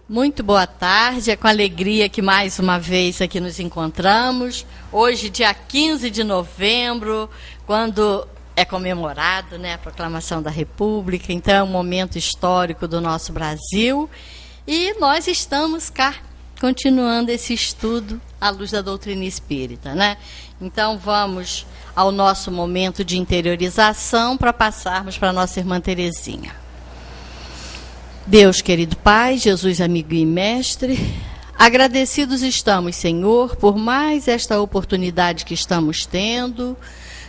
Muito boa tarde, é com alegria que mais uma vez aqui nos encontramos. Hoje, dia 15 de novembro, quando é comemorado, né, a proclamação da República, então é um momento histórico do nosso Brasil. E nós estamos cá, continuando esse estudo à luz da doutrina espírita, né? Então vamos ao nosso momento de interiorização para passarmos para a nossa irmã Terezinha. Deus, querido Pai, Jesus, amigo e mestre, agradecidos estamos, Senhor, por mais esta oportunidade que estamos tendo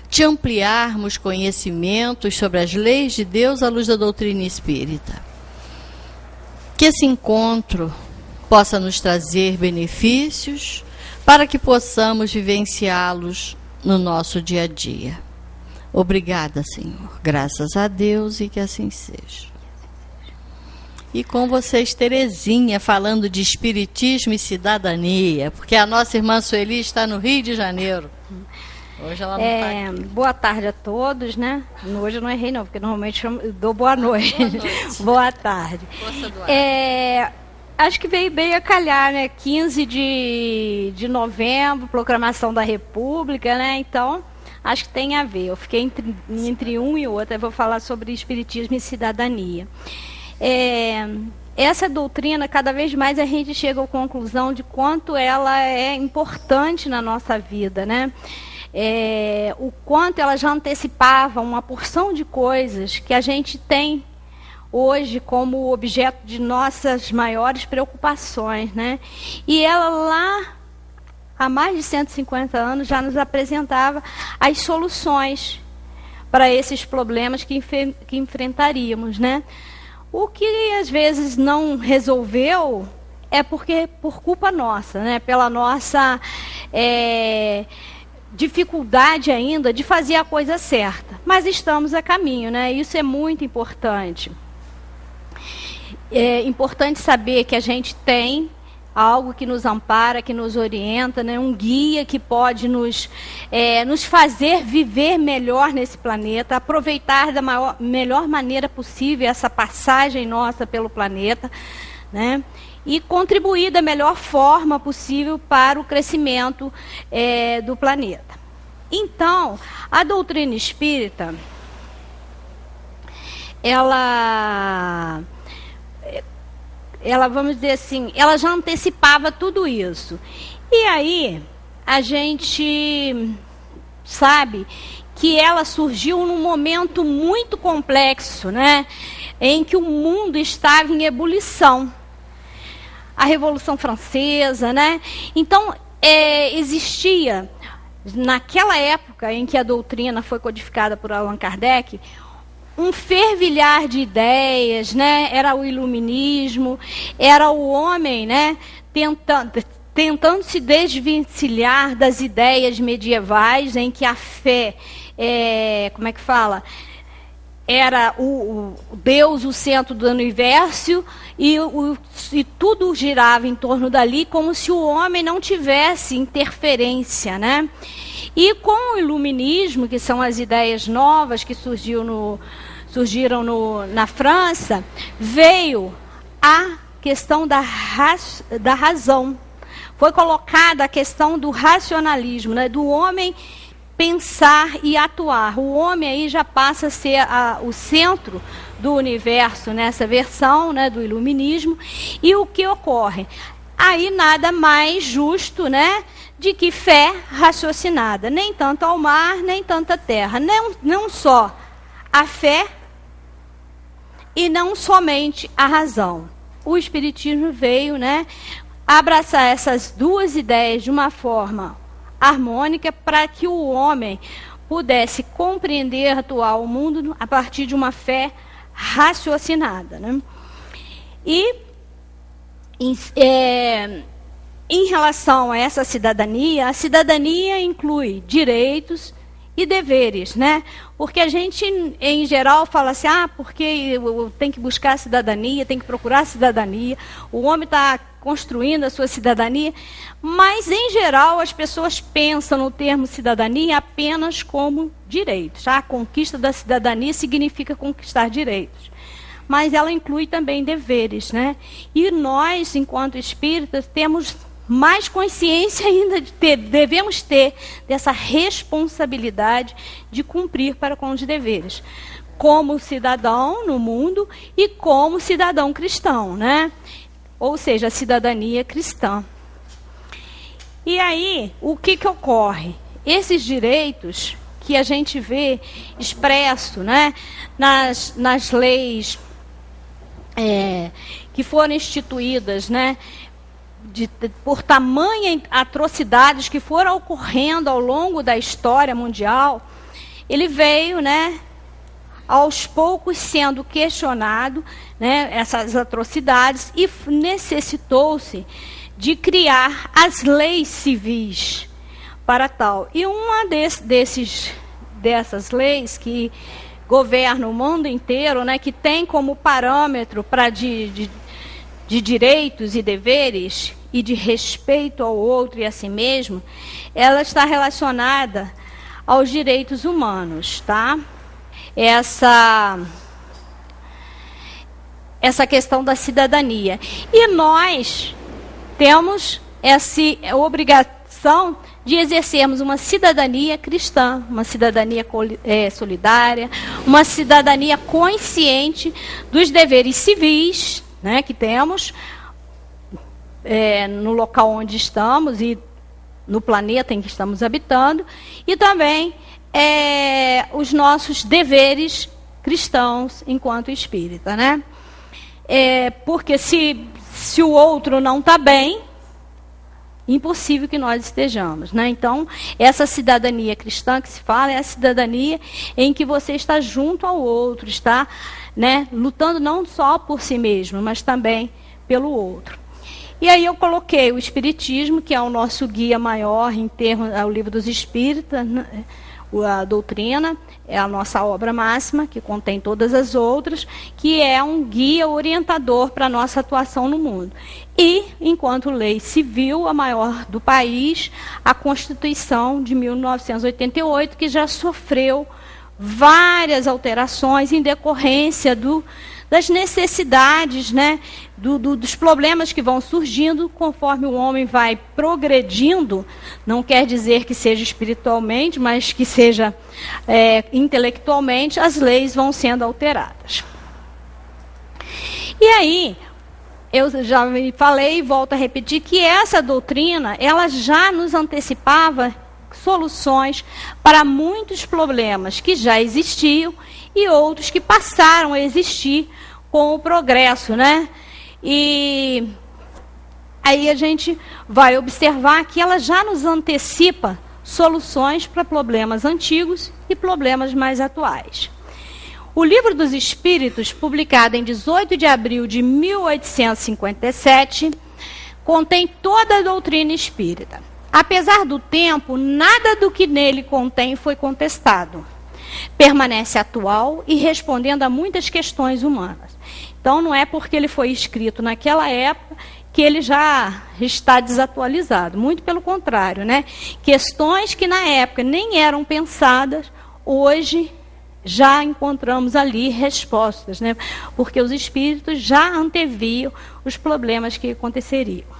de ampliarmos conhecimentos sobre as leis de Deus à luz da doutrina espírita. Que esse encontro possa nos trazer benefícios para que possamos vivenciá-los no nosso dia a dia. Obrigada, Senhor. Graças a Deus e que assim seja. E com vocês, Terezinha, falando de espiritismo e cidadania, porque a nossa irmã Sueli está no Rio de Janeiro. Hoje ela não está aqui. Boa tarde a todos, né? Hoje eu não errei não, porque normalmente eu dou boa noite. Boa noite. Boa tarde. Força do ar. Acho que veio bem a calhar, né? 15 de novembro, proclamação da República, né? Então, acho que tem a ver. Eu fiquei entre um e outro. Eu vou falar sobre espiritismo e cidadania. Essa doutrina, cada vez mais a gente chega à conclusão de quanto ela é importante na nossa vida, né? O quanto ela já antecipava uma porção de coisas que a gente tem hoje como objeto de nossas maiores preocupações, né? E ela lá, há mais de 150 anos, já nos apresentava as soluções para esses problemas que enfrentaríamos, né? O que às vezes não resolveu é porque por culpa nossa, né? Pela nossa dificuldade ainda de fazer a coisa certa. Mas estamos a caminho, né? Isso é muito importante. É importante saber que a gente tem algo que nos ampara, que nos orienta, né? Um guia que pode nos fazer viver melhor nesse planeta, aproveitar da melhor maneira possível essa passagem nossa pelo planeta, né? E contribuir da melhor forma possível para o crescimento do planeta. Então, a doutrina espírita, ela, vamos dizer assim, ela já antecipava tudo isso. E aí, a gente sabe que ela surgiu num momento muito complexo, né? Em que o mundo estava em ebulição. A Revolução Francesa, né? Então, existia, naquela época em que a doutrina foi codificada por Allan Kardec, um fervilhar de ideias, né? Era o iluminismo, era o homem, né? Tentando se desvencilhar das ideias medievais em que a fé, como é que fala? Era o Deus o centro do universo e tudo girava em torno dali como se o homem não tivesse interferência, né? E com o iluminismo, que são as ideias novas que surgiram na França, veio a questão da razão. Foi colocada a questão do racionalismo, né? Do homem pensar e atuar. O homem aí já passa a ser o centro do universo nessa versão, né, do iluminismo. E o que ocorre? Aí nada mais justo, né, de que fé raciocinada. Nem tanto ao mar, nem tanto à terra. Não só a fé e não somente a razão. O Espiritismo veio, né, abraçar essas duas ideias de uma forma harmônica para que o homem pudesse compreender, atuar o mundo a partir de uma fé raciocinada, né? E em relação a essa cidadania, a cidadania inclui direitos e deveres, né? Porque a gente, em geral, fala assim, porque tem que buscar a cidadania, tem que procurar a cidadania, o homem está construindo a sua cidadania, mas, em geral, as pessoas pensam no termo cidadania apenas como direitos. A conquista da cidadania significa conquistar direitos. mas ela inclui também deveres, né? E nós, enquanto espíritas, temos mais consciência ainda devemos ter dessa responsabilidade de cumprir para com os deveres, como cidadão no mundo e como cidadão cristão, né? Ou seja, a cidadania cristã. E aí, o que ocorre? Esses direitos que a gente vê expresso, né, nas leis que foram instituídas, né, por tamanha atrocidades que foram ocorrendo ao longo da história mundial, ele veio, né, aos poucos sendo questionado, né, essas atrocidades, e necessitou-se de criar as leis civis para tal. E uma dessas leis que governam o mundo inteiro, né, que tem como parâmetro de direitos e deveres e de respeito ao outro e a si mesmo, ela está relacionada aos direitos humanos, tá? Essa questão da cidadania. E nós temos essa obrigação de exercermos uma cidadania cristã, uma cidadania solidária, uma cidadania consciente dos deveres civis, né, que temos no local onde estamos e no planeta em que estamos habitando, e também os nossos deveres cristãos enquanto espírita, né? Porque se o outro não está bem, impossível que nós estejamos, né? Então, essa cidadania cristã que se fala é a cidadania em que você está junto ao outro, está, né, lutando não só por si mesmo, mas também pelo outro. E aí eu coloquei o Espiritismo, que é o nosso guia maior em termos ao Livro dos Espíritas, né? A doutrina é a nossa obra máxima, que contém todas as outras, que é um guia orientador para a nossa atuação no mundo. E, enquanto lei civil, a maior do país, a Constituição de 1988, que já sofreu várias alterações em decorrência das necessidades, né, dos problemas que vão surgindo conforme o homem vai progredindo. Não quer dizer que seja espiritualmente, mas que seja intelectualmente, as leis vão sendo alteradas. E aí, eu já falei e volto a repetir que essa doutrina, ela já nos antecipava soluções para muitos problemas que já existiam e outros que passaram a existir com o progresso, né? E aí a gente vai observar que ela já nos antecipa soluções para problemas antigos e problemas mais atuais. O Livro dos Espíritos, publicado em 18 de abril de 1857, contém toda a doutrina espírita. Apesar do tempo, nada do que nele contém foi contestado. Permanece atual e respondendo a muitas questões humanas. Então, não é porque ele foi escrito naquela época que ele já está desatualizado. Muito pelo contrário, né? Questões que na época nem eram pensadas, hoje já encontramos ali respostas, né? Porque os espíritos já anteviam os problemas que aconteceriam.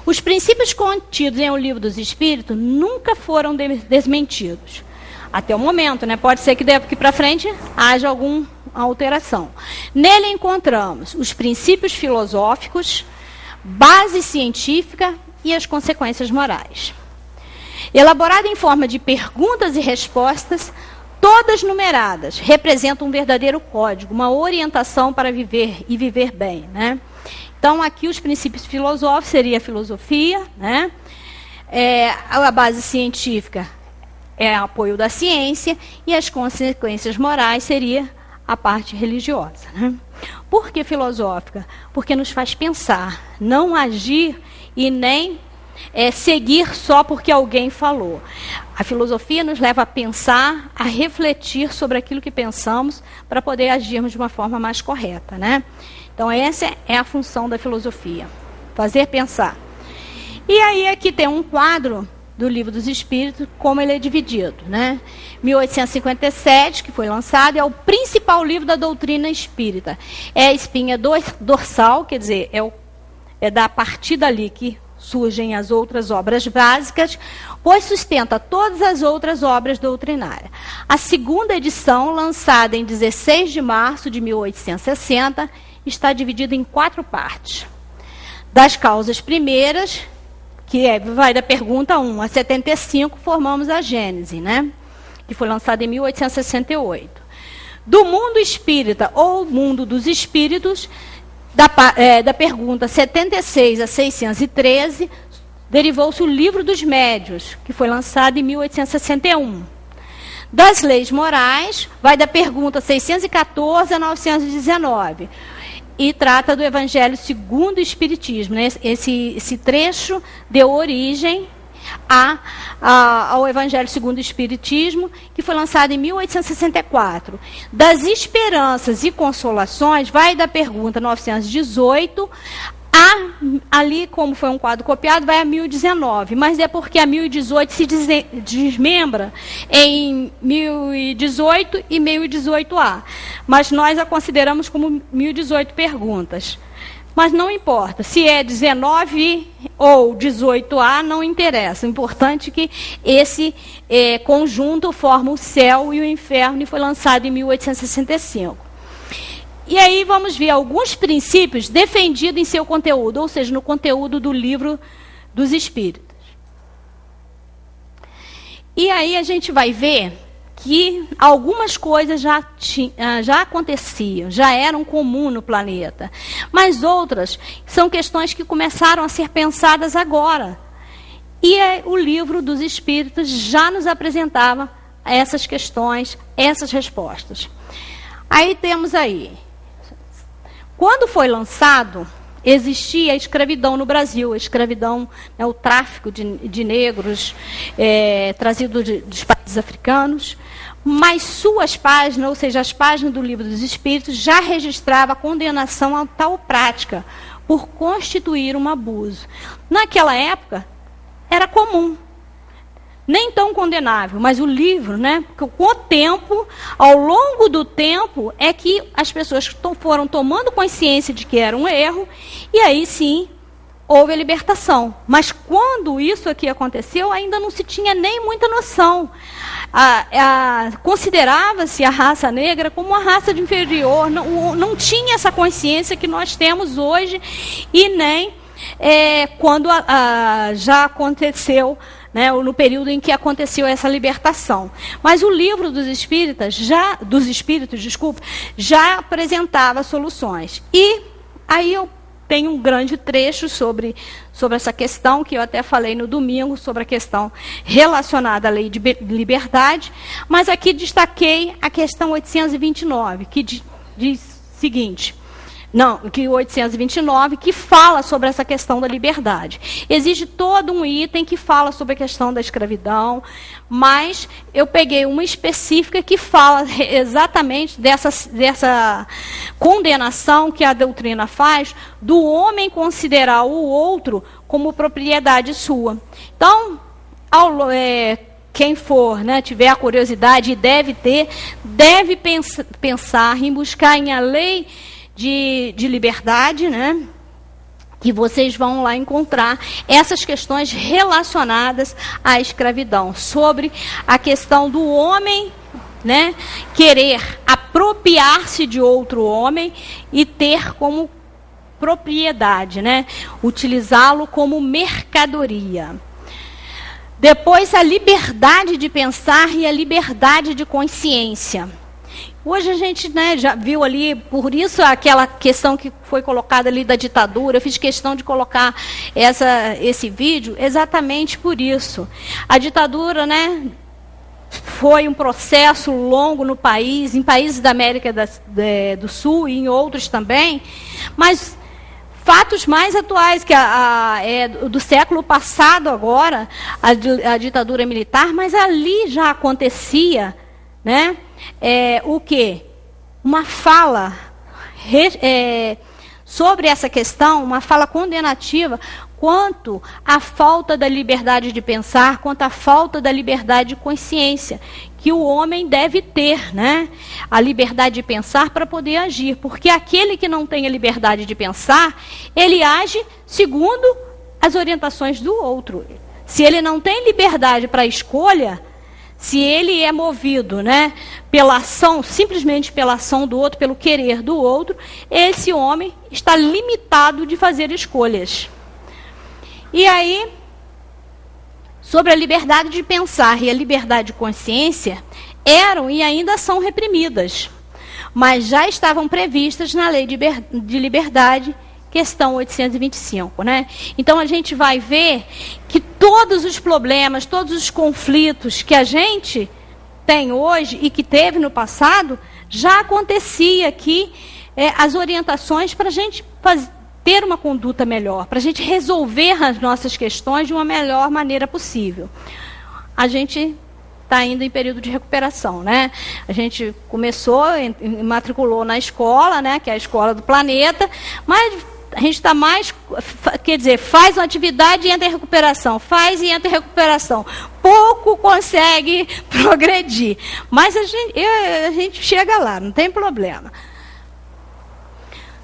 Os princípios contidos em O Livro dos Espíritos nunca foram desmentidos. Até o momento, né? Pode ser que daqui para frente haja alguma alteração. Nele encontramos os princípios filosóficos, base científica e as consequências morais. Elaborado em forma de perguntas e respostas, todas numeradas, representam um verdadeiro código, uma orientação para viver e viver bem, né? Então, aqui os princípios filosóficos seria a filosofia, né? A base científica é o apoio da ciência e as consequências morais seria a parte religiosa, né? Por que filosófica? Porque nos faz pensar, não agir e nem seguir só porque alguém falou. A filosofia nos leva a pensar, a refletir sobre aquilo que pensamos para poder agirmos de uma forma mais correta, né? Então, essa é a função da filosofia, fazer pensar. E aí aqui tem um quadro do Livro dos Espíritos, como ele é dividido, né? 1857, que foi lançado, é o principal livro da doutrina espírita. É a espinha dorsal, quer dizer, é da partir dali que surgem as outras obras básicas, pois sustenta todas as outras obras doutrinárias. A segunda edição, lançada em 16 de março de 1860, está dividida em 4 partes. Das causas primeiras, que vai da pergunta 1 a 75, formamos a Gênese, né? Que foi lançada em 1868. Do mundo espírita, ou mundo dos espíritos, da pergunta 76 a 613, derivou-se o Livro dos Médiuns, que foi lançado em 1861. Das leis morais, vai da pergunta 614 a 919. E trata do Evangelho segundo o Espiritismo. Né? Esse trecho deu origem ao Evangelho segundo o Espiritismo, que foi lançado em 1864. Das esperanças e consolações, vai da pergunta 918 ali, como foi um quadro copiado, vai a 1019, mas é porque a 1018 se desmembra em 1018 e 1018A. Mas nós a consideramos como 1018 perguntas. Mas não importa, se é 19 ou 18A, não interessa. O importante é que esse conjunto forma o céu e o inferno, e foi lançado em 1865. E aí vamos ver alguns princípios defendidos em seu conteúdo, ou seja, no conteúdo do Livro dos Espíritos. E aí a gente vai ver que algumas coisas já aconteciam, já eram comum no planeta. Mas outras são questões que começaram a ser pensadas agora. E o Livro dos Espíritos já nos apresentava essas questões, essas respostas. Aí temos aí. Quando foi lançado, existia a escravidão no Brasil, a escravidão, né, o tráfico de negros trazido dos países africanos, mas suas páginas, ou seja, as páginas do Livro dos Espíritos, já registrava a condenação a tal prática por constituir um abuso. Naquela época, era comum. Nem tão condenável, mas o livro, né, com o tempo, ao longo do tempo, é que as pessoas foram tomando consciência de que era um erro, e aí sim houve a libertação. Mas quando isso aqui aconteceu, ainda não se tinha nem muita noção. Considerava-se a raça negra como uma raça de inferior, não tinha essa consciência que nós temos hoje, e nem quando já aconteceu, né, no período em que aconteceu essa libertação. Mas o Livro dos Espíritos, já apresentava soluções. E aí eu tenho um grande trecho sobre essa questão, que eu até falei no domingo, sobre a questão relacionada à lei de liberdade, mas aqui destaquei a questão 829, que diz o seguinte... que 829, que fala sobre essa questão da liberdade. Existe todo um item que fala sobre a questão da escravidão, mas eu peguei uma específica que fala exatamente dessa condenação que a doutrina faz do homem considerar o outro como propriedade sua. Então, quem for, né, tiver a curiosidade, e deve pensar em buscar em a lei de liberdade, né? Que vocês vão lá encontrar essas questões relacionadas à escravidão, sobre a questão do homem, né, querer apropriar-se de outro homem e ter como propriedade, né, utilizá-lo como mercadoria. Depois, a liberdade de pensar e a liberdade de consciência. Hoje a gente, né, já viu ali, por isso aquela questão que foi colocada ali da ditadura, eu fiz questão de colocar esse vídeo exatamente por isso. A ditadura, né, foi um processo longo no país, em países da América do Sul e em outros também, mas fatos mais atuais, que do século passado agora, a ditadura militar, mas ali já acontecia, né? O quê? Uma fala sobre essa questão, uma fala condenativa quanto à falta da liberdade de pensar, quanto à falta da liberdade de consciência, que o homem deve ter, né? A liberdade de pensar para poder agir, porque aquele que não tem a liberdade de pensar, ele age segundo as orientações do outro. Se ele não tem liberdade para a escolha, se ele é movido, né, pela ação, simplesmente pela ação do outro, pelo querer do outro, esse homem está limitado de fazer escolhas. E aí, sobre a liberdade de pensar e a liberdade de consciência, eram e ainda são reprimidas, mas já estavam previstas na Lei de Liberdade, questão 825, né? Então a gente vai ver que todos os problemas, todos os conflitos que a gente tem hoje e que teve no passado, já acontecia aqui as orientações para a gente ter uma conduta melhor, para a gente resolver as nossas questões de uma melhor maneira possível. A gente está indo em período de recuperação, né? A gente começou, matriculou na escola, né? Que é a escola do planeta, mas a gente está mais, quer dizer, faz uma atividade e entra em recuperação, faz e entra em recuperação. Pouco consegue progredir. Mas a gente chega lá, não tem problema.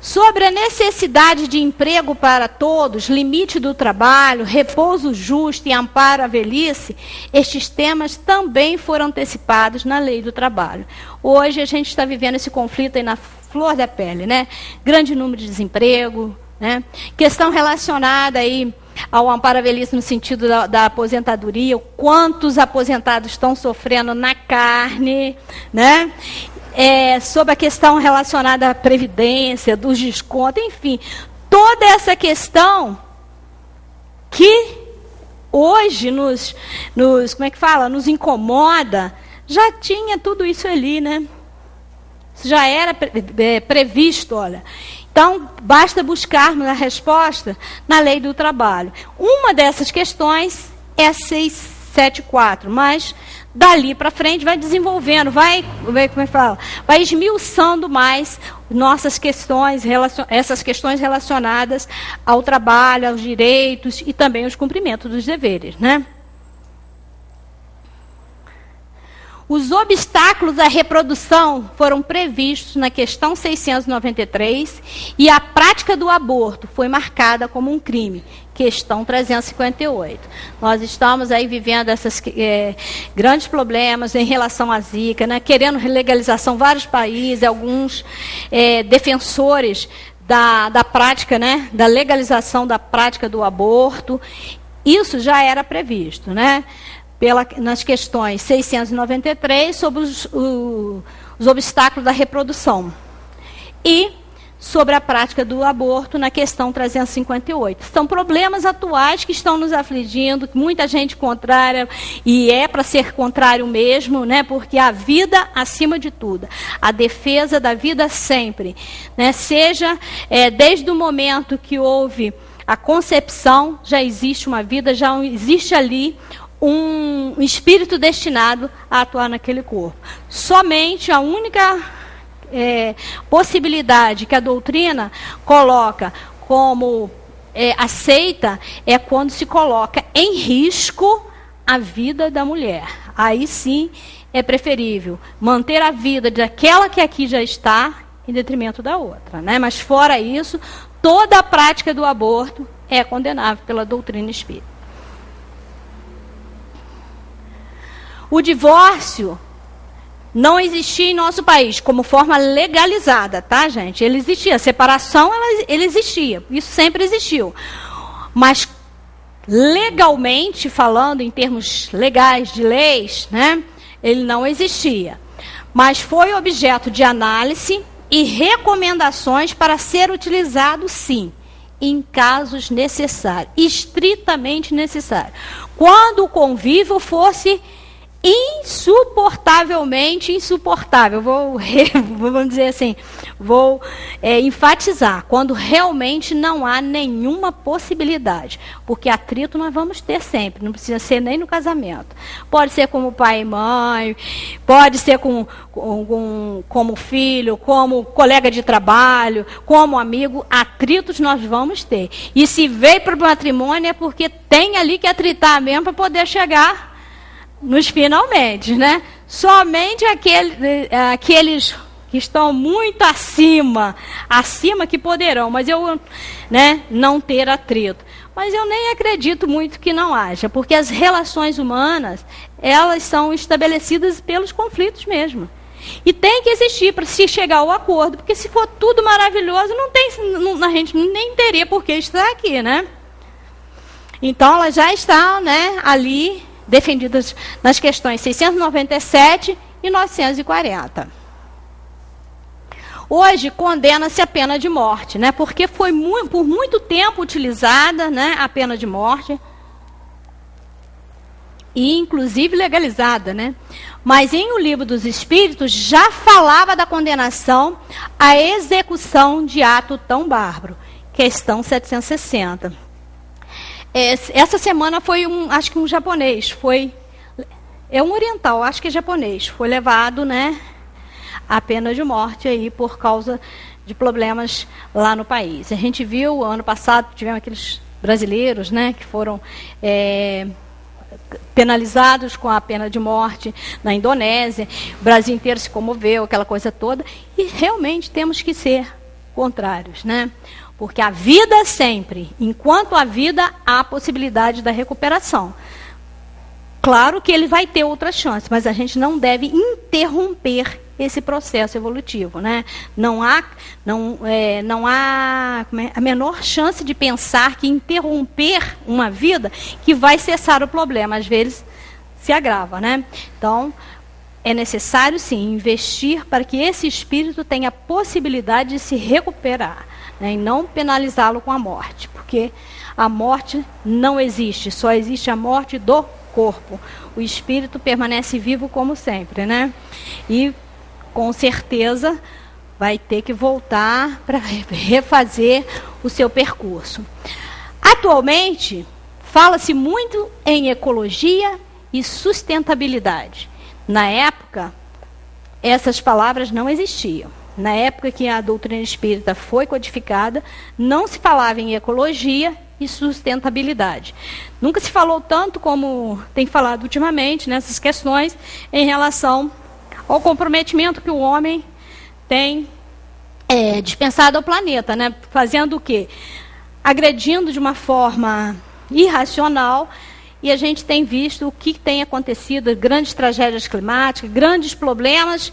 Sobre a necessidade de emprego para todos, limite do trabalho, repouso justo e amparo à velhice, estes temas também foram antecipados na Lei do Trabalho. Hoje a gente está vivendo esse conflito aí na flor da pele, né? Grande número de desemprego, né? Questão relacionada aí ao amparo à velhice no sentido da aposentadoria, quantos aposentados estão sofrendo na carne, né? Sobre a questão relacionada à previdência, dos descontos, enfim, toda essa questão que hoje nos nos incomoda, já tinha tudo isso ali, né? Já era previsto, olha. Então, basta buscarmos a resposta na Lei do Trabalho. Uma dessas questões é a 674, mas dali para frente vai desenvolvendo, vai esmiuçando mais nossas questões, essas questões relacionadas ao trabalho, aos direitos e também aos cumprimentos dos deveres, né? Os obstáculos à reprodução foram previstos na questão 693 e a prática do aborto foi marcada como um crime, questão 358. Nós estamos aí vivendo esses grandes problemas em relação à Zika, né, querendo legalização em vários países, alguns defensores da prática, né, da legalização da prática do aborto. Isso já era previsto, né? Nas questões 693, sobre os obstáculos da reprodução. E sobre a prática do aborto, na questão 358. São problemas atuais que estão nos afligindo, muita gente contrária, e é para ser contrário mesmo, né, porque a vida acima de tudo, a defesa da vida sempre, né, seja desde o momento que houve a concepção, já existe uma vida, já existe ali um espírito destinado a atuar naquele corpo. Somente a única possibilidade que a doutrina coloca como aceita é quando se coloca em risco a vida da mulher. Aí sim é preferível manter a vida daquela que aqui já está em detrimento da outra, né? Mas fora isso, toda a prática do aborto é condenável pela doutrina espírita. O divórcio não existia em nosso país como forma legalizada, tá, gente? Ele existia. A separação, ele existia. Isso sempre existiu. Mas, legalmente falando, em termos legais, de leis, né, ele não existia. Mas foi objeto de análise e recomendações para ser utilizado, sim, em casos necessários, estritamente necessários. Quando o convívio fosse insuportavelmente insuportável. Vamos dizer assim, vou enfatizar, quando realmente não há nenhuma possibilidade. Porque atrito nós vamos ter sempre, não precisa ser nem no casamento. Pode ser como pai e mãe, pode ser como filho, como colega de trabalho, como amigo, atritos nós vamos ter. E se veio para o matrimônio é porque tem ali que atritar mesmo para poder chegar nos finalmente, né? Somente aqueles que estão muito acima que poderão, mas não ter atrito. Mas eu nem acredito muito que não haja, porque as relações humanas, elas são estabelecidas pelos conflitos mesmo. E tem que existir para se chegar ao acordo, porque se for tudo maravilhoso, a gente nem teria por que estar aqui, né? Então, elas já estão, né, ali defendidas nas questões 697 e 940. Hoje condena-se a pena de morte, né? Porque foi por muito tempo utilizada, né, a pena de morte e inclusive legalizada, né? Mas em O Livro dos Espíritos já falava da condenação à execução de ato tão bárbaro, questão 760. Essa semana foi acho que um japonês, um oriental, acho que é japonês, foi levado, né, à pena de morte aí por causa de problemas lá no país. A gente viu, ano passado, tivemos aqueles brasileiros, né, que foram penalizados com a pena de morte na Indonésia, o Brasil inteiro se comoveu, aquela coisa toda, e realmente temos que ser contrários, né? Porque a vida sempre, enquanto a vida, há a possibilidade da recuperação. Claro que ele vai ter outra chance, mas a gente não deve interromper esse processo evolutivo, né? Não há a menor chance de pensar que interromper uma vida que vai cessar o problema. Às vezes se agrava, né? Então, é necessário, sim, investir para que esse espírito tenha a possibilidade de se recuperar, né, e não penalizá-lo com a morte, porque a morte não existe, só existe a morte do corpo. O espírito permanece vivo como sempre, né? E, com certeza, vai ter que voltar para refazer o seu percurso. Atualmente, fala-se muito em ecologia e sustentabilidade. Na época, essas palavras não existiam. Na época que a doutrina espírita foi codificada, não se falava em ecologia e sustentabilidade. Nunca se falou tanto como tem falado ultimamente nessas questões em relação ao comprometimento que o homem tem dispensado ao planeta, né? Fazendo o quê? Agredindo de uma forma irracional. E a gente tem visto o que tem acontecido, grandes tragédias climáticas, grandes problemas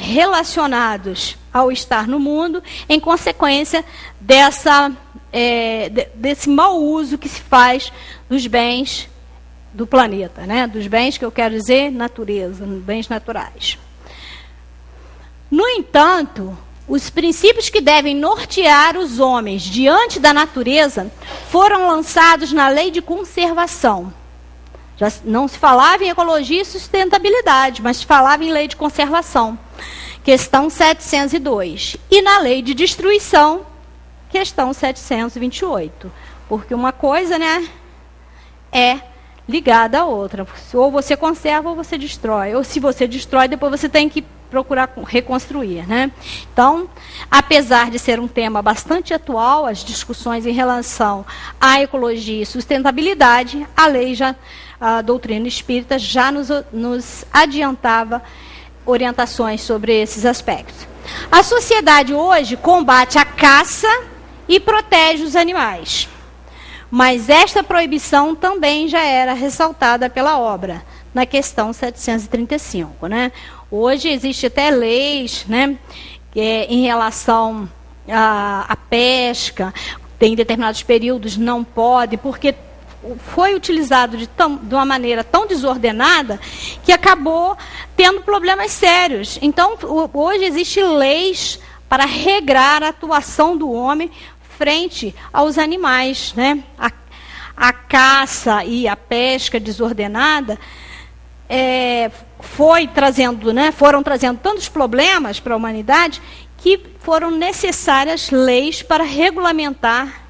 relacionados ao estar no mundo, em consequência desse mau uso que se faz dos bens do planeta, né? Dos bens que eu quero dizer, natureza, bens naturais. No entanto, os princípios que devem nortear os homens diante da natureza foram lançados na lei de conservação. Já não se falava em ecologia e sustentabilidade, mas se falava em lei de conservação, questão 702. E na lei de destruição, questão 728. Porque uma coisa, né, é ligada à outra. Ou você conserva ou você destrói. Ou se você destrói, depois você tem que procurar reconstruir, né? Então, apesar de ser um tema bastante atual, as discussões em relação à ecologia e sustentabilidade, a doutrina espírita já nos adiantava orientações sobre esses aspectos. A sociedade hoje combate a caça e protege os animais. Mas esta proibição também já era ressaltada pela obra, na questão 735, né? Hoje existe até leis, né, em relação à pesca, tem determinados períodos não pode, porque foi utilizado de uma maneira tão desordenada que acabou tendo problemas sérios. Então, hoje existem leis para regrar a atuação do homem frente aos animais, né? A caça e a pesca desordenada foram trazendo tantos problemas para a humanidade que foram necessárias leis para regulamentar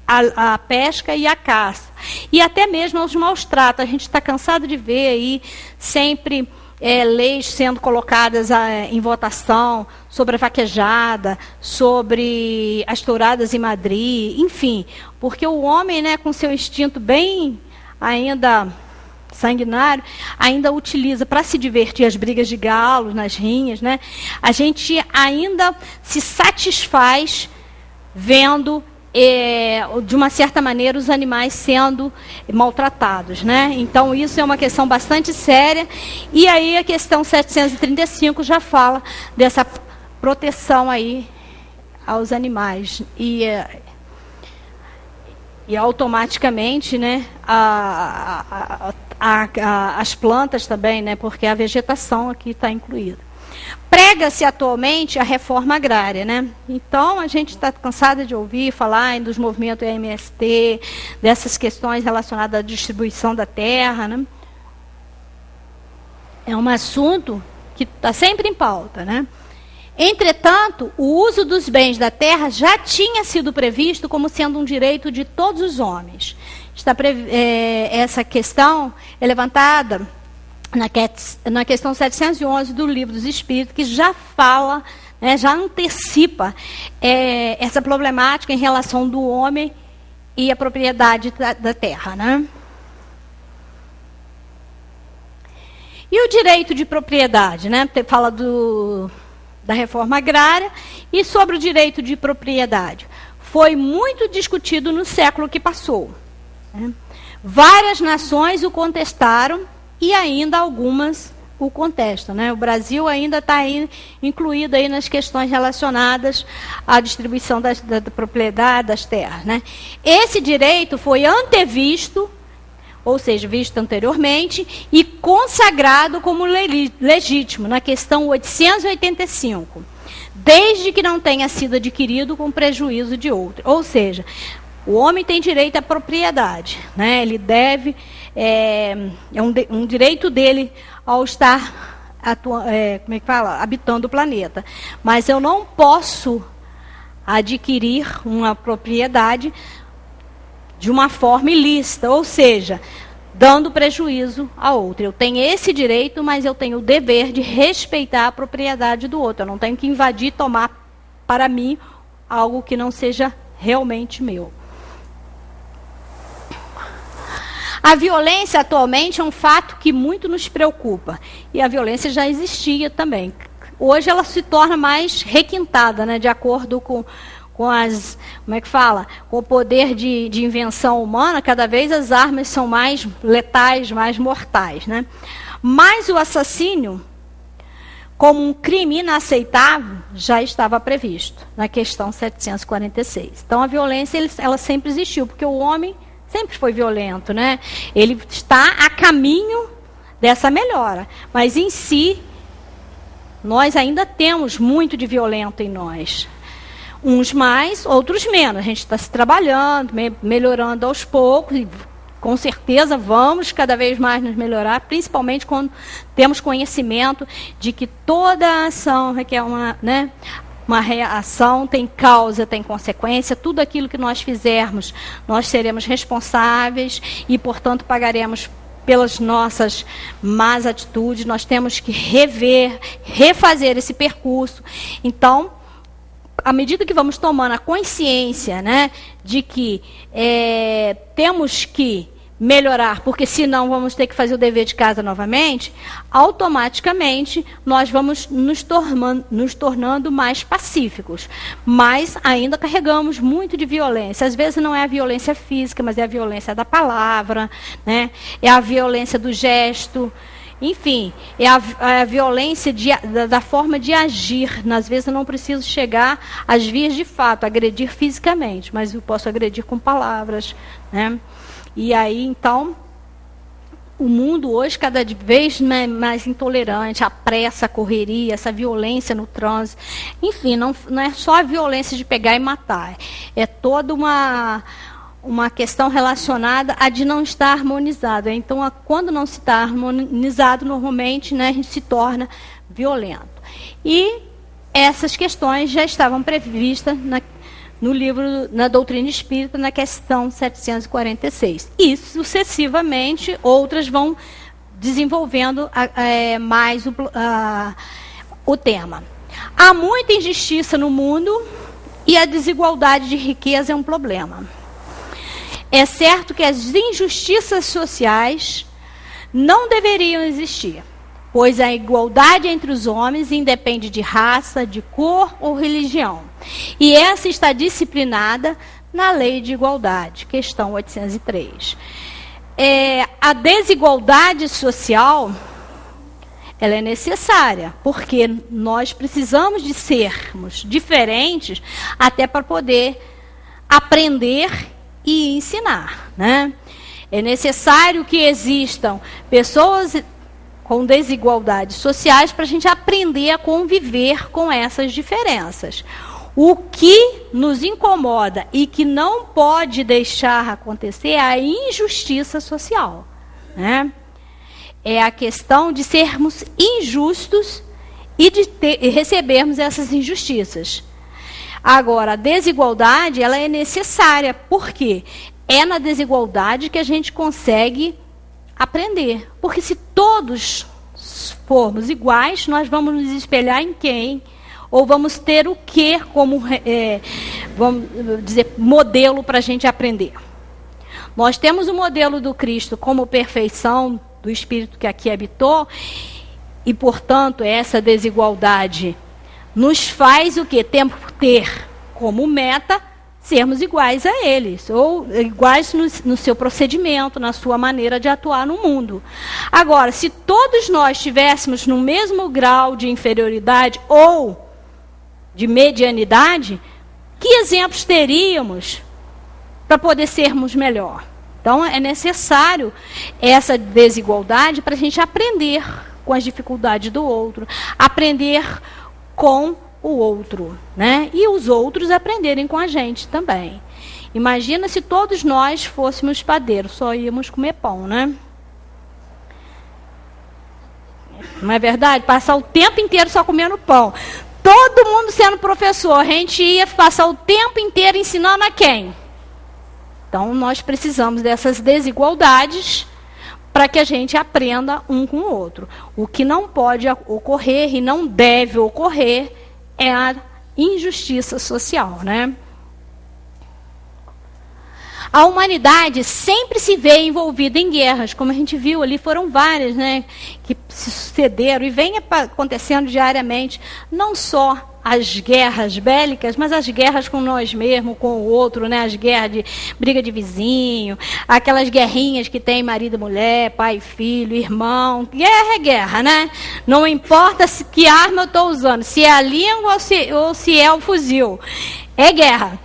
a pesca e a caça. E até mesmo os maus tratos. A gente está cansado de ver aí sempre leis sendo colocadas em votação sobre a vaquejada, sobre as touradas em Madrid, enfim. Porque o homem, né, com seu instinto bem ainda sanguinário, ainda utiliza para se divertir as brigas de galos, nas rinhas, né? A gente ainda se satisfaz vendo, de uma certa maneira, os animais sendo maltratados, né? Então, isso é uma questão bastante séria. E aí, a questão 735 já fala dessa proteção aí aos animais. E automaticamente, né, as plantas também, né, porque a vegetação aqui está incluída. Prega-se atualmente a reforma agrária, né? Então, a gente está cansada de ouvir falar dos movimentos MST, dessas questões relacionadas à distribuição da terra, né? É um assunto que está sempre em pauta, né? Entretanto, o uso dos bens da terra já tinha sido previsto como sendo um direito de todos os homens. Essa questão é levantada na questão 711 do Livro dos Espíritos, que já fala, né, já antecipa essa problemática em relação do homem e a propriedade da terra, né? E o direito de propriedade, né? Fala da reforma agrária e sobre o direito de propriedade. Foi muito discutido no século que passou, né? Várias nações o contestaram e ainda algumas o contestam, né? O Brasil ainda está incluído aí nas questões relacionadas à distribuição da propriedade das terras, né? Esse direito foi antevisto, ou seja, visto anteriormente, e consagrado como legítimo, na questão 885, desde que não tenha sido adquirido com prejuízo de outro. Ou seja, o homem tem direito à propriedade, né? Ele deve, um direito dele ao estar habitando o planeta. Mas eu não posso adquirir uma propriedade de uma forma ilícita, ou seja, dando prejuízo a outro. Eu tenho esse direito, mas eu tenho o dever de respeitar a propriedade do outro. Eu não tenho que invadir e tomar para mim algo que não seja realmente meu. A violência atualmente é um fato que muito nos preocupa. E a violência já existia também. Hoje ela se torna mais requintada, né, de acordo com as, com o poder de invenção humana. Cada vez as armas são mais letais, mais mortais, né? Mas o assassínio, como um crime inaceitável, já estava previsto na questão 746. Então a violência ela sempre existiu, porque o homem sempre foi violento, né? Ele está a caminho dessa melhora, mas em si nós ainda temos muito de violento em nós. Uns mais, outros menos. A gente está se trabalhando, melhorando aos poucos, e com certeza vamos cada vez mais nos melhorar, principalmente quando temos conhecimento de que toda ação requer uma reação, tem causa, tem consequência. Tudo aquilo que nós fizermos, nós seremos responsáveis e, portanto, pagaremos pelas nossas más atitudes. Nós temos que refazer esse percurso. Então, à medida que vamos tomando a consciência, né, de que temos que melhorar, porque senão vamos ter que fazer o dever de casa novamente, automaticamente nós vamos nos tornando mais pacíficos. Mas ainda carregamos muito de violência. Às vezes não é a violência física, mas é a violência da palavra, né? É a violência do gesto. Enfim, é a violência da forma de agir. Às vezes eu não preciso chegar às vias de fato, agredir fisicamente, mas eu posso agredir com palavras, né? E aí, então, o mundo hoje cada vez mais intolerante, a pressa, a correria, essa violência no trânsito. Enfim, não é só a violência de pegar e matar. É toda uma questão relacionada a de não estar harmonizado. Então, quando não se está harmonizado, normalmente, né, a gente se torna violento. E essas questões já estavam previstas no livro, na Doutrina Espírita, na questão 746. E, sucessivamente, outras vão desenvolvendo mais o tema. Há muita injustiça no mundo e a desigualdade de riqueza é um problema. É certo que as injustiças sociais não deveriam existir, pois a igualdade entre os homens independe de raça, de cor ou religião. E essa está disciplinada na Lei de Igualdade, questão 803. A desigualdade social, ela é necessária, porque nós precisamos de sermos diferentes até para poder aprender e ensinar, né? É necessário que existam pessoas com desigualdades sociais para a gente aprender a conviver com essas diferenças. O que nos incomoda e que não pode deixar acontecer é a injustiça social, né? É a questão de sermos injustos e de recebermos essas injustiças. Agora, a desigualdade, ela é necessária, porque é na desigualdade que a gente consegue aprender. Porque se todos formos iguais, nós vamos nos espelhar em quem? Ou vamos ter o quê como, vamos dizer, modelo para a gente aprender? Nós temos o modelo do Cristo como perfeição do Espírito que aqui habitou, e, portanto, essa desigualdade nos faz o quê? Ter como meta sermos iguais a eles, ou iguais no seu procedimento, na sua maneira de atuar no mundo. Agora, se todos nós estivéssemos no mesmo grau de inferioridade ou de medianidade, que exemplos teríamos para poder sermos melhor? Então, é necessário essa desigualdade para a gente aprender com as dificuldades do outro, aprender com o outro, né? E os outros aprenderem com a gente também. Imagina se todos nós fôssemos padeiros, só íamos comer pão, né? Não é verdade? Passar o tempo inteiro só comendo pão. Todo mundo sendo professor, a gente ia passar o tempo inteiro ensinando a quem? Então, nós precisamos dessas desigualdades para que a gente aprenda um com o outro. O que não pode ocorrer e não deve ocorrer é a injustiça social, né? A humanidade sempre se vê envolvida em guerras, como a gente viu ali, foram várias, né, que se sucederam e vem acontecendo diariamente, não só as guerras bélicas, mas as guerras com nós mesmos, com o outro, né, as guerras de briga de vizinho, aquelas guerrinhas que tem marido e mulher, pai e filho, irmão. Guerra é guerra, né? Não importa que arma eu estou usando, se é a língua ou se é o fuzil. É guerra.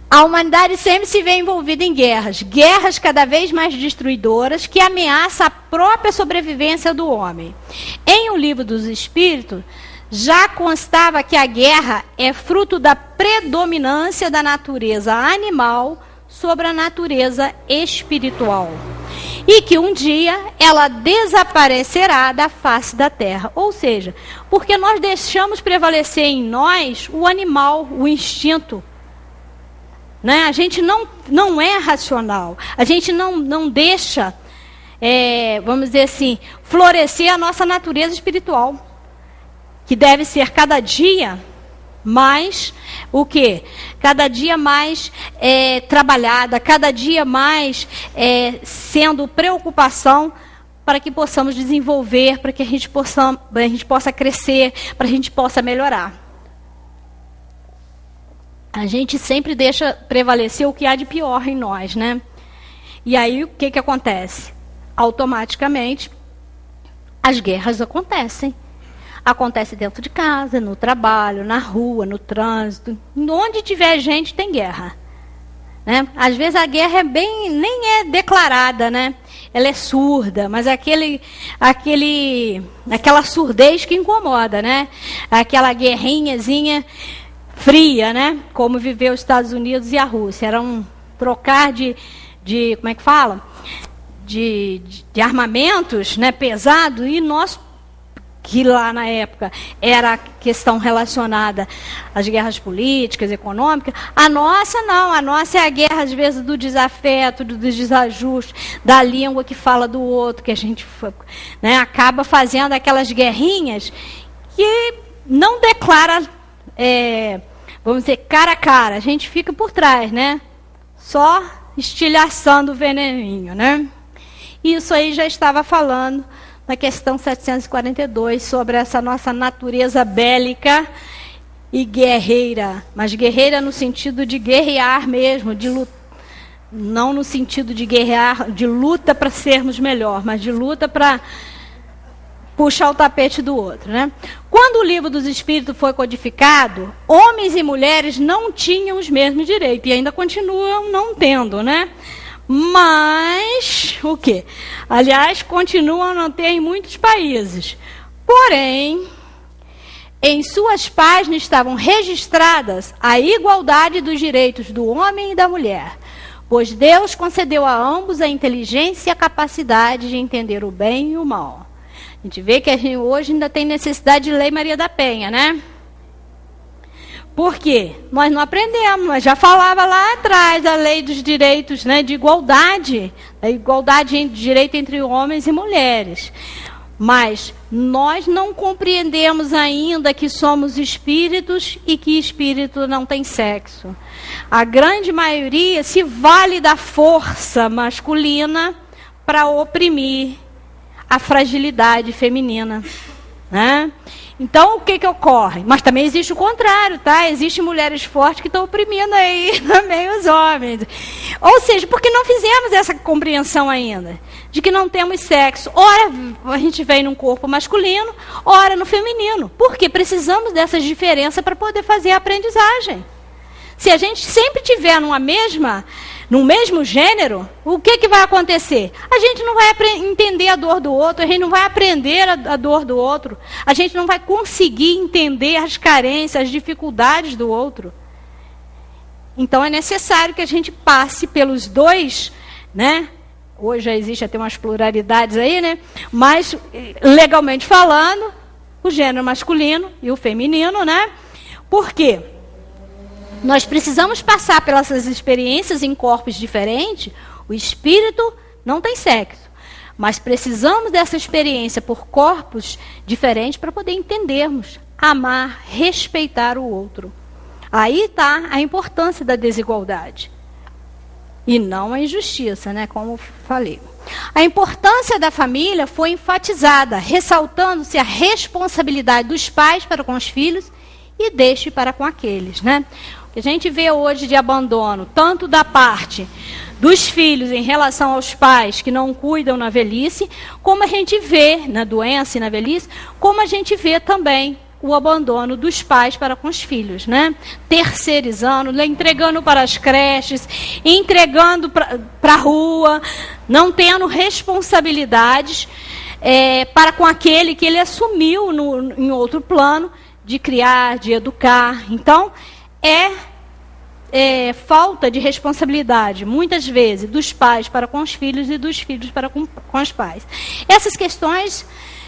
A humanidade sempre se vê envolvida em guerras, guerras cada vez mais destruidoras que ameaçam a própria sobrevivência do homem. Em O Livro dos Espíritos, já constava que a guerra é fruto da predominância da natureza animal sobre a natureza espiritual. E que um dia ela desaparecerá da face da terra. Ou seja, porque nós deixamos prevalecer em nós o animal, o instinto. Né? A gente não é racional. A gente não deixa, vamos dizer assim, florescer a nossa natureza espiritual. Que deve ser cada dia mais, o quê? Cada dia mais trabalhada, cada dia mais sendo preocupação para que possamos desenvolver, para que a gente possa crescer, para a gente possa melhorar. A gente sempre deixa prevalecer o que há de pior em nós, né? E aí o que acontece? Automaticamente as guerras acontecem. Acontece dentro de casa, no trabalho, na rua, no trânsito. Onde tiver gente, tem guerra. Né? Às vezes a guerra nem é declarada, né? Ela é surda, mas aquela surdez que incomoda, né? Aquela guerrinhazinha fria, né? Como viveu os Estados Unidos e a Rússia. Eram trocar de como é que fala? De armamentos, né, pesado, e nós, que lá na época era questão relacionada às guerras políticas, econômicas, a nossa não, a nossa é a guerra às vezes do desafeto, do desajuste, da língua que fala do outro, que a gente, né, acaba fazendo aquelas guerrinhas que não declara, vamos dizer, cara a cara, a gente fica por trás, né, só estilhaçando o veneninho, né. Isso aí já estava falando na questão 742, sobre essa nossa natureza bélica e guerreira. Mas guerreira no sentido de guerrear mesmo, de luta, não no sentido de guerrear, de luta para sermos melhor, mas de luta para puxar o tapete do outro, né? Quando o livro dos Espíritos foi codificado, homens e mulheres não tinham os mesmos direitos, e ainda continuam não tendo, né? Mas, o quê? Aliás, continuam a não ter em muitos países. Porém, em suas páginas estavam registradas a igualdade dos direitos do homem e da mulher, pois Deus concedeu a ambos a inteligência e a capacidade de entender o bem e o mal. A gente vê que a gente hoje ainda tem necessidade de Lei Maria da Penha, né? Por quê? Nós não aprendemos, nós já falava lá atrás da lei dos direitos, né, de igualdade, a igualdade de direito entre homens e mulheres. Mas nós não compreendemos ainda que somos espíritos e que espírito não tem sexo. A grande maioria se vale da força masculina para oprimir a fragilidade feminina, né? Então, o que ocorre? Mas também existe o contrário, tá? Existem mulheres fortes que estão oprimindo aí também os homens. Ou seja, porque não fizemos essa compreensão ainda, de que não temos sexo. Ora, a gente vem num corpo masculino, ora no feminino. Porque precisamos dessas diferenças para poder fazer a aprendizagem. Se a gente sempre tiver no mesmo gênero, o que vai acontecer? A gente não vai entender a dor do outro, a gente não vai aprender a dor do outro, a gente não vai conseguir entender as carências, as dificuldades do outro. Então é necessário que a gente passe pelos dois, né? Hoje já existe até umas pluralidades aí, né? Mas, legalmente falando, o gênero masculino e o feminino, né? Por quê? Nós precisamos passar pelas experiências em corpos diferentes. O espírito não tem sexo, mas precisamos dessa experiência por corpos diferentes para poder entendermos, amar, respeitar o outro. Aí está a importância da desigualdade. E não a injustiça, né? Como falei. A importância da família foi enfatizada, ressaltando-se a responsabilidade dos pais para com os filhos e deste para com aqueles, né? A gente vê hoje de abandono, tanto da parte dos filhos em relação aos pais que não cuidam na velhice, como a gente vê na doença e na velhice, como a gente vê também o abandono dos pais para com os filhos, né? Terceirizando, entregando para as creches, entregando para a rua, não tendo responsabilidades para com aquele que ele assumiu em outro plano, de criar, de educar. Então, falta de responsabilidade, muitas vezes, dos pais para com os filhos e dos filhos para com os pais. Essas questões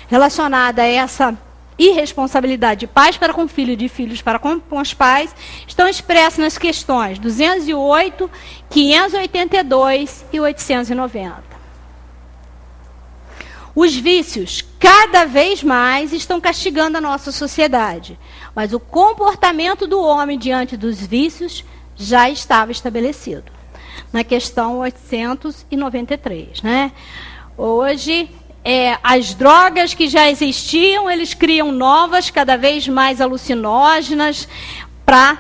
relacionadas a essa irresponsabilidade de pais para com filhos e de filhos para com os pais estão expressas nas questões 208, 582 e 890. Os vícios, cada vez mais, estão castigando a nossa sociedade. Mas o comportamento do homem diante dos vícios já estava estabelecido. Na questão 893. Né? Hoje, as drogas que já existiam, eles criam novas, cada vez mais alucinógenas, para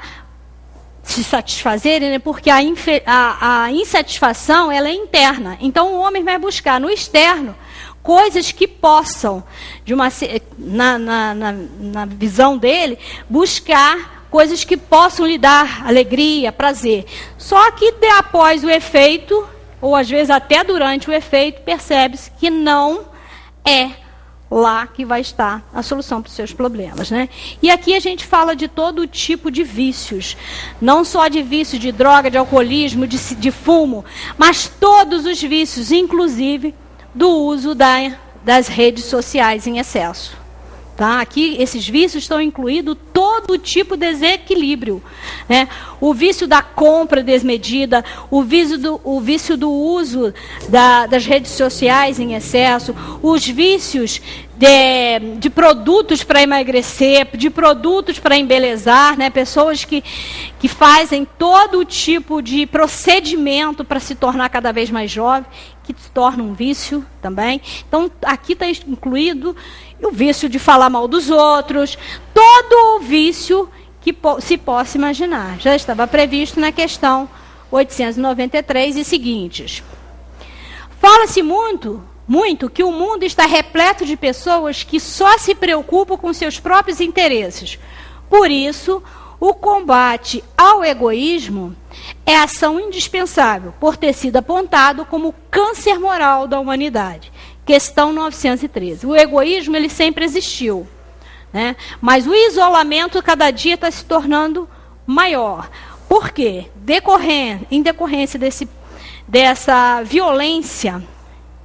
se satisfazerem, né? Porque a insatisfação ela é interna. Então, o homem vai buscar no externo coisas que possam, na visão dele, buscar coisas que possam lhe dar alegria, prazer. Só que após o efeito, ou às vezes até durante o efeito, percebe-se que não é lá que vai estar a solução para os seus problemas, né? E aqui a gente fala de todo tipo de vícios, não só de vício de droga, de alcoolismo, de fumo, mas todos os vícios, inclusive do uso das redes sociais em excesso. Tá? Aqui, esses vícios estão incluídos todo tipo de desequilíbrio, né? O vício da compra desmedida, o vício do uso das redes sociais em excesso, os vícios de produtos para emagrecer, de produtos para embelezar, né? Pessoas que fazem todo tipo de procedimento para se tornar cada vez mais jovem, que se torna um vício também. Então, aqui está incluído o vício de falar mal dos outros, todo o vício que se possa imaginar. Já estava previsto na questão 893 e seguintes. Fala-se muito que o mundo está repleto de pessoas que só se preocupam com seus próprios interesses. Por isso, o combate ao egoísmo é ação indispensável, por ter sido apontado como câncer moral da humanidade. Questão 913. O egoísmo, ele sempre existiu, né? Mas o isolamento cada dia está se tornando maior. Por quê? Em decorrência dessa violência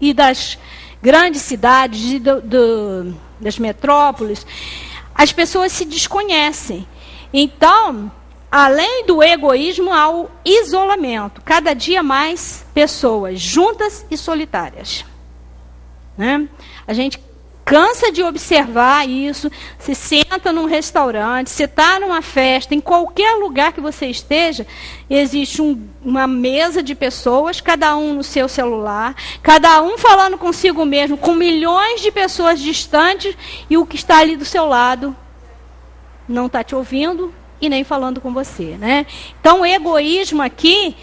e das grandes cidades, das metrópoles, as pessoas se desconhecem. Então, além do egoísmo, há o isolamento. Cada dia mais pessoas juntas e solitárias. Né? A gente cansa de observar isso. Se senta num restaurante, se está numa festa, em qualquer lugar que você esteja, existe uma mesa de pessoas, cada um no seu celular, cada um falando consigo mesmo, com milhões de pessoas distantes, e o que está ali do seu lado não está te ouvindo e nem falando com você, né? Então, o egoísmo aqui,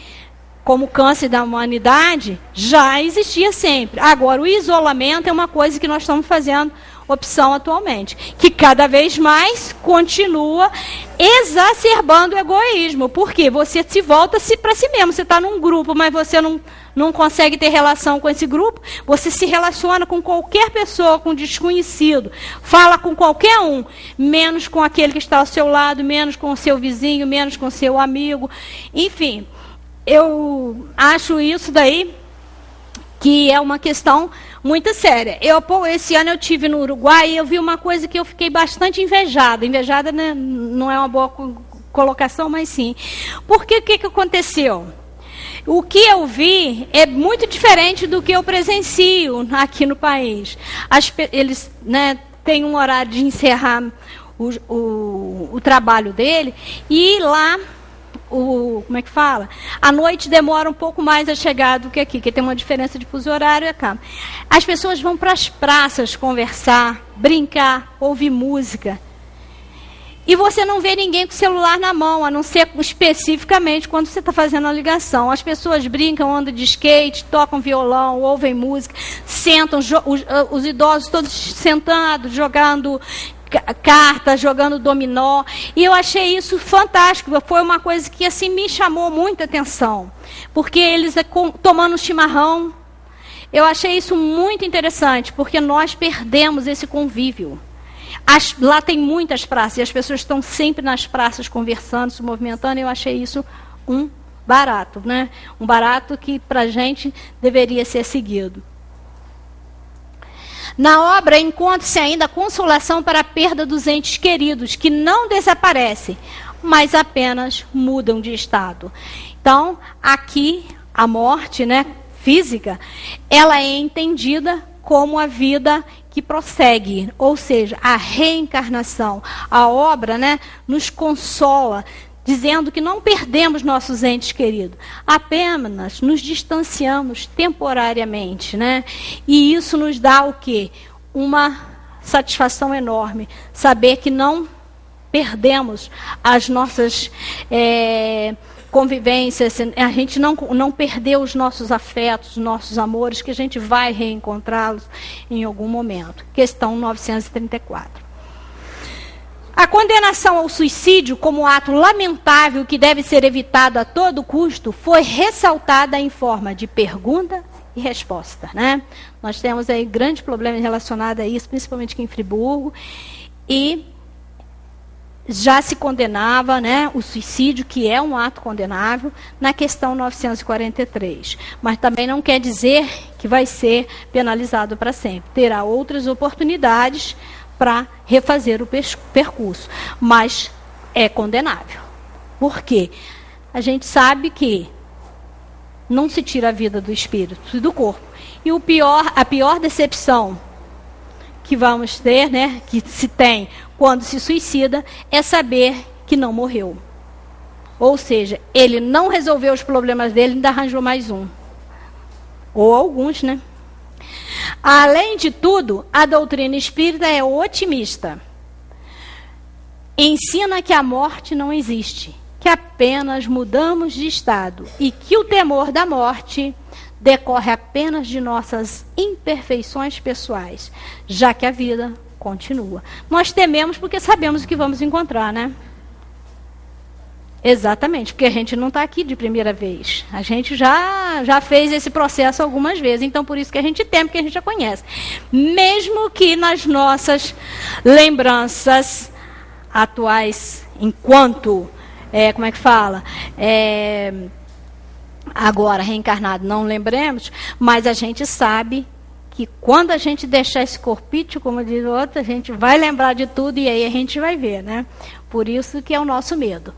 como câncer da humanidade, já existia sempre. Agora, o isolamento é uma coisa que nós estamos fazendo opção atualmente, que cada vez mais continua exacerbando o egoísmo. Por quê? Você se volta para si mesmo. Você está num grupo, mas você não consegue ter relação com esse grupo. Você se relaciona com qualquer pessoa, com desconhecido. Fala com qualquer um, menos com aquele que está ao seu lado, menos com o seu vizinho, menos com o seu amigo. Enfim, eu acho isso daí que é uma questão muito séria. Esse ano eu estive no Uruguai e eu vi uma coisa que eu fiquei bastante invejada. Invejada, né, não é uma boa colocação, mas sim. Porque o que aconteceu? O que eu vi é muito diferente do que eu presencio aqui no país. Eles, né, têm um horário de encerrar o trabalho dele, e lá, como é que fala? À noite demora um pouco mais a chegar do que aqui, que tem uma diferença de fuso horário e acaba. As pessoas vão para as praças conversar, brincar, ouvir música. E você não vê ninguém com o celular na mão, a não ser especificamente quando você está fazendo a ligação. As pessoas brincam, andam de skate, tocam violão, ouvem música, sentam, os idosos todos sentados, jogando cartas, jogando dominó. E eu achei isso fantástico. Foi uma coisa que assim me chamou muita atenção. Porque eles tomando chimarrão. Eu achei isso muito interessante, porque nós perdemos esse convívio. Lá tem muitas praças, e as pessoas estão sempre nas praças conversando, se movimentando, e eu achei isso um barato, né? Um barato que para a gente deveria ser seguido. Na obra encontra-se ainda a consolação para a perda dos entes queridos, que não desaparecem, mas apenas mudam de estado. Então, aqui, a morte, né, física, ela é entendida como a vida que prossegue, ou seja, a reencarnação. A obra, né, nos consola, dizendo que não perdemos nossos entes queridos, apenas nos distanciamos temporariamente, né? E isso nos dá o quê? Uma satisfação enorme, saber que não perdemos as nossas convivências, a gente não perdeu os nossos afetos, os nossos amores, que a gente vai reencontrá-los em algum momento. Questão 934. A condenação ao suicídio como ato lamentável que deve ser evitado a todo custo foi ressaltada em forma de pergunta e resposta, né? Nós temos aí grande problema relacionado a isso, principalmente aqui em Friburgo, e já se condenava, né, o suicídio, que é um ato condenável, na questão 943. Mas também não quer dizer que vai ser penalizado para sempre. Terá outras oportunidades para refazer o percurso. Mas é condenável. Por quê? A gente sabe que não se tira a vida do espírito e do corpo. E a pior decepção que vamos ter, né, que se tem quando se suicida, é saber que não morreu. Ou seja, ele não resolveu os problemas dele, ainda arranjou mais um. Ou alguns, né? Além de tudo, a doutrina espírita é otimista. Ensina que a morte não existe, que apenas mudamos de estado e que o temor da morte decorre apenas de nossas imperfeições pessoais, já que a vida continua. Nós tememos porque sabemos o que vamos encontrar, né? Exatamente, porque a gente não está aqui de primeira vez. A gente já fez esse processo algumas vezes, então por isso que a gente teme, porque a gente já conhece. Mesmo que nas nossas lembranças atuais, enquanto, como é que fala? Agora, reencarnado, não lembremos, mas a gente sabe que quando a gente deixar esse corpício, como diz o outro, a gente vai lembrar de tudo e aí a gente vai ver, né? Por isso que é o nosso medo.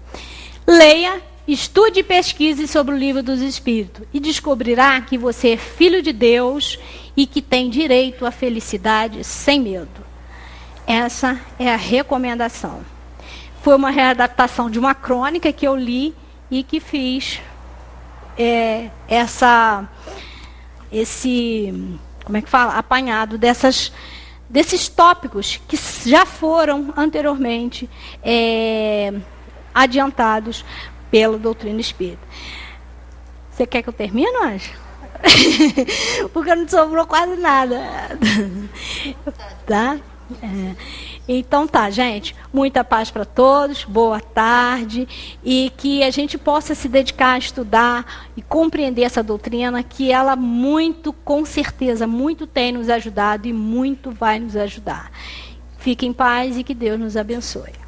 Leia, estude e pesquise sobre o livro dos Espíritos e descobrirá que você é filho de Deus e que tem direito à felicidade sem medo. Essa é a recomendação. Foi uma readaptação de uma crônica que eu li e que fiz como é que fala? Apanhado desses tópicos que já foram anteriormente adiantados pela doutrina espírita. Você quer que eu termine, Anjo? Porque não sobrou quase nada. Tá? Então tá, gente. Muita paz para todos, boa tarde. E que a gente possa se dedicar a estudar e compreender essa doutrina, que ela muito, com certeza, muito tem nos ajudado e muito vai nos ajudar. Fiquem em paz e que Deus nos abençoe.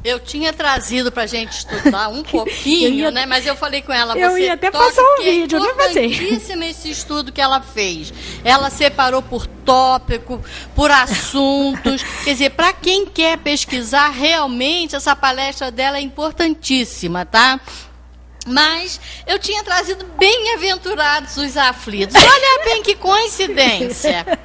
Eu tinha trazido para a gente estudar um pouquinho, né? Mas eu falei com ela, eu ia até passar um vídeo, não fazer. Importantíssimo esse estudo que ela fez. Ela separou por tópico, por assuntos. Quer dizer, para quem quer pesquisar, realmente essa palestra dela é importantíssima, tá? Mas eu tinha trazido bem-aventurados os aflitos. Olha bem que coincidência.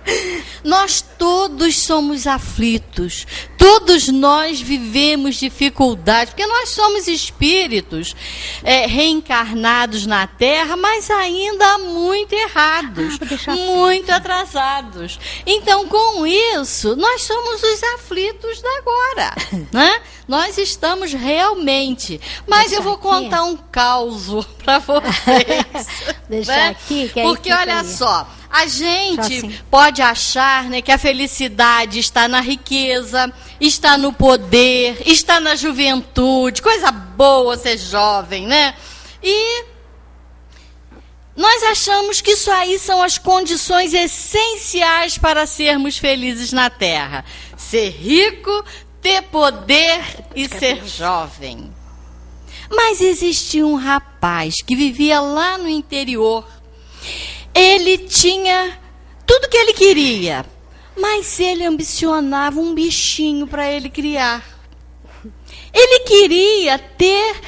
Nós todos somos aflitos. Todos nós vivemos dificuldades, porque nós somos espíritos reencarnados na Terra, mas ainda muito errados, muito atrasados. Então, com isso, nós somos os aflitos da agora, né? Nós estamos realmente. Mas eu vou contar um caos para vocês. Deixar né? aqui, que porque olha só, a gente pode achar, né, que a felicidade está na riqueza, está no poder, está na juventude, coisa boa ser jovem, né? E nós achamos que isso aí são as condições essenciais para sermos felizes na Terra. Ser rico, ter poder e ser jovem. Mas existia um rapaz que vivia lá no interior. Ele tinha tudo que ele queria, mas ele ambicionava um bichinho para ele criar. Ele queria ter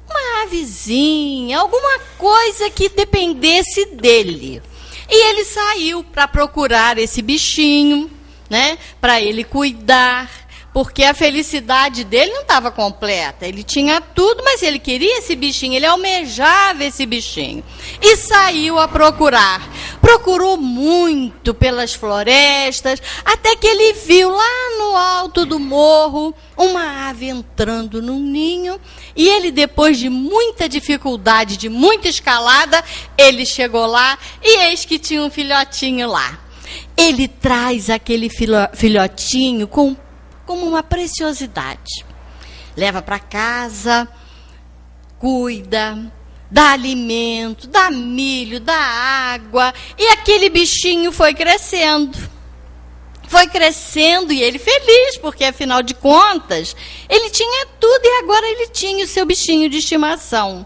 uma avezinha, alguma coisa que dependesse dele. E ele saiu para procurar esse bichinho, né, para ele cuidar. Porque a felicidade dele não estava completa. Ele tinha tudo, mas ele queria esse bichinho, ele almejava esse bichinho. E saiu a procurar. Procurou muito pelas florestas, até que ele viu lá no alto do morro uma ave entrando num ninho. E ele, depois de muita dificuldade, de muita escalada, ele chegou lá e eis que tinha um filhotinho lá. Ele traz aquele filhotinho como uma preciosidade. Leva para casa, cuida, dá alimento, dá milho, dá água, e aquele bichinho foi crescendo. Foi crescendo e ele feliz, porque afinal de contas, ele tinha tudo e agora ele tinha o seu bichinho de estimação.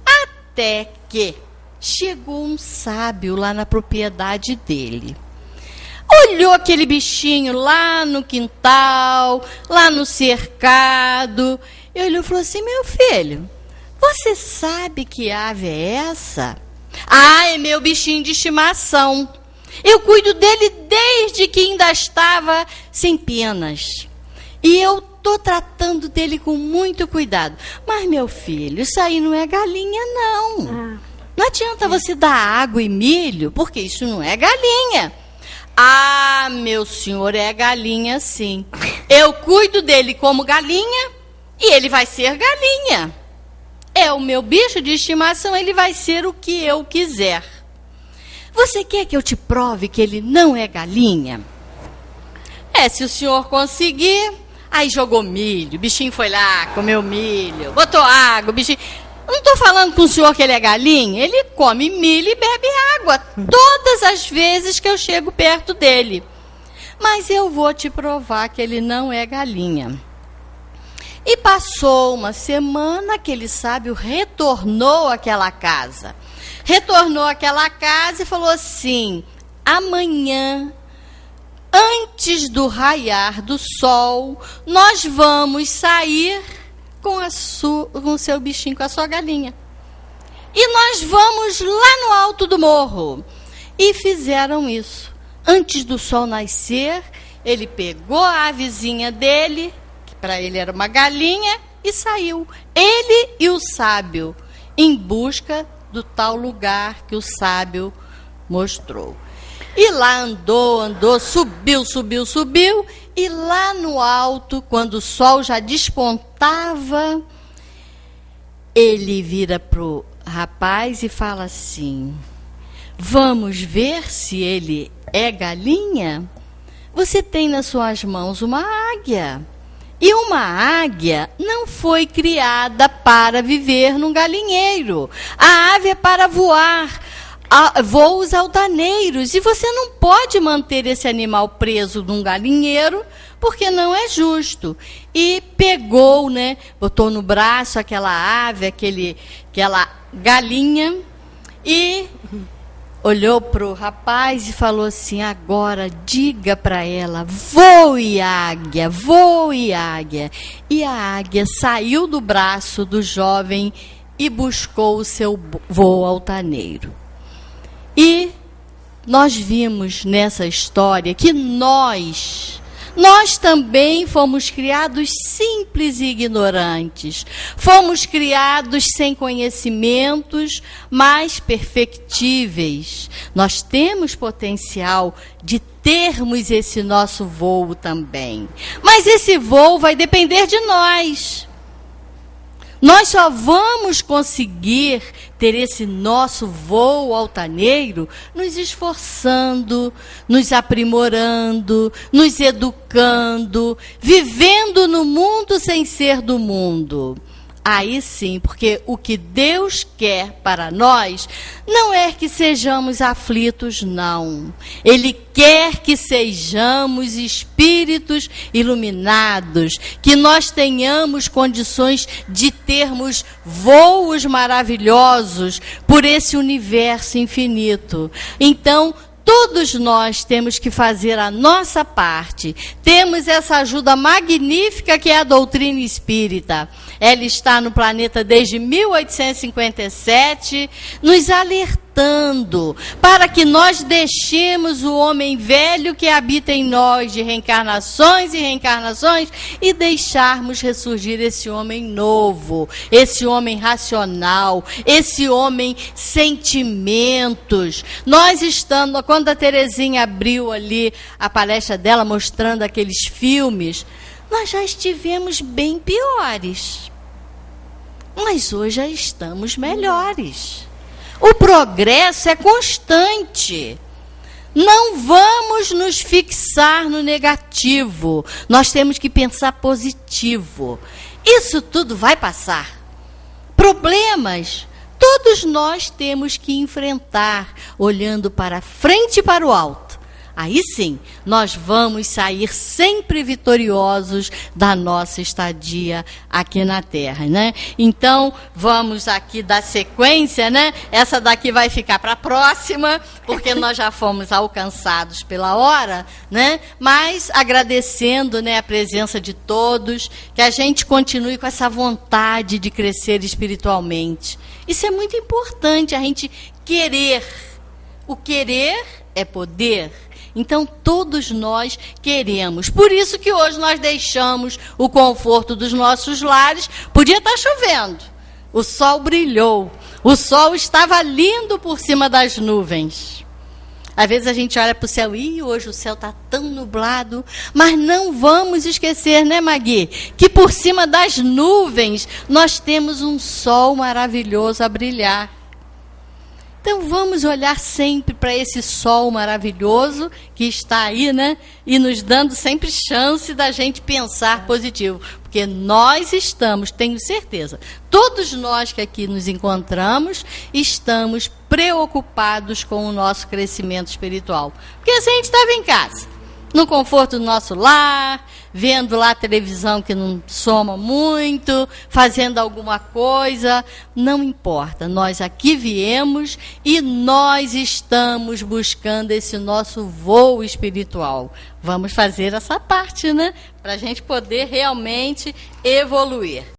Até que chegou um sábio lá na propriedade dele. Olhou aquele bichinho lá no quintal, lá no cercado, e olhou e falou assim: meu filho, você sabe que ave é essa? Ah, é meu bichinho de estimação. Eu cuido dele desde que ainda estava sem penas. E eu estou tratando dele com muito cuidado. Mas, meu filho, isso aí não é galinha, não. Não adianta você dar água e milho, porque isso não é galinha. Ah, meu senhor, é galinha sim. Eu cuido dele como galinha e ele vai ser galinha. É o meu bicho de estimação, ele vai ser o que eu quiser. Você quer que eu te prove que ele não é galinha? Se o senhor conseguir. Aí jogou milho, o bichinho foi lá, comeu milho, botou água, o bichinho... Eu não estou falando com o senhor que ele é galinha, ele come milho e bebe água todas as vezes que eu chego perto dele. Mas eu vou te provar que ele não é galinha. E passou uma semana, aquele sábio retornou àquela casa. Retornou àquela casa e falou assim: amanhã, antes do raiar do sol, nós vamos sair com o seu bichinho, com a sua galinha. E nós vamos lá no alto do morro. E fizeram isso. Antes do sol nascer, ele pegou a avezinha dele, que para ele era uma galinha, e saiu. Ele e o sábio, em busca do tal lugar que o sábio mostrou. E lá andou, subiu, e lá no alto, quando o sol já despontava, ele vira para o rapaz e fala assim: vamos ver se ele é galinha? Você tem nas suas mãos uma águia. E uma águia não foi criada para viver num galinheiro. A ave é para voar, voos altaneiros. E você não pode manter esse animal preso num galinheiro, porque não é justo. E pegou, botou no braço aquela ave, aquela galinha, e olhou para o rapaz e falou assim: agora diga para ela, voe águia, voe águia. E a águia saiu do braço do jovem e buscou o seu voo altaneiro. E nós vimos nessa história que nós também fomos criados simples e ignorantes. Fomos criados sem conhecimentos, mas perfectíveis. Nós temos potencial de termos esse nosso voo também. Mas esse voo vai depender de nós. Nós só vamos conseguir ter esse nosso voo altaneiro nos esforçando, nos aprimorando, nos educando, vivendo no mundo sem ser do mundo. Aí sim, porque o que Deus quer para nós não é que sejamos aflitos, não. Ele quer que sejamos espíritos iluminados, que nós tenhamos condições de termos voos maravilhosos por esse universo infinito. Então, todos nós temos que fazer a nossa parte. Temos essa ajuda magnífica que é a doutrina espírita. Ela está no planeta desde 1857, nos alertando para que nós deixemos o homem velho que habita em nós de reencarnações e reencarnações e deixarmos ressurgir esse homem novo, esse homem racional, esse homem sentimentos. Nós estamos, quando a Terezinha abriu ali a palestra dela mostrando aqueles filmes, nós já estivemos bem piores. Mas hoje já estamos melhores. O progresso é constante. Não vamos nos fixar no negativo. Nós temos que pensar positivo. Isso tudo vai passar. Problemas todos nós temos que enfrentar, olhando para frente e para o alto. Aí sim, nós vamos sair sempre vitoriosos da nossa estadia aqui na Terra, né? Então, vamos aqui dar sequência, né? Essa daqui vai ficar para a próxima, porque nós já fomos alcançados pela hora, né? Mas agradecendo, né, a presença de todos, que a gente continue com essa vontade de crescer espiritualmente. Isso é muito importante, a gente querer. O querer é poder. Então, todos nós queremos. Por isso que hoje nós deixamos o conforto dos nossos lares. Podia estar chovendo. O sol brilhou. O sol estava lindo por cima das nuvens. Às vezes a gente olha para o céu e hoje o céu está tão nublado. Mas não vamos esquecer, né, Magui? Que por cima das nuvens nós temos um sol maravilhoso a brilhar. Então, vamos olhar sempre para esse sol maravilhoso que está aí, né? E nos dando sempre chance da gente pensar positivo. Porque nós estamos, tenho certeza, todos nós que aqui nos encontramos, estamos preocupados com o nosso crescimento espiritual. Porque se a gente estava em casa, no conforto do nosso lar, vendo lá a televisão que não soma muito, fazendo alguma coisa, não importa. Nós aqui viemos e nós estamos buscando esse nosso voo espiritual. Vamos fazer essa parte, né? Para a gente poder realmente evoluir.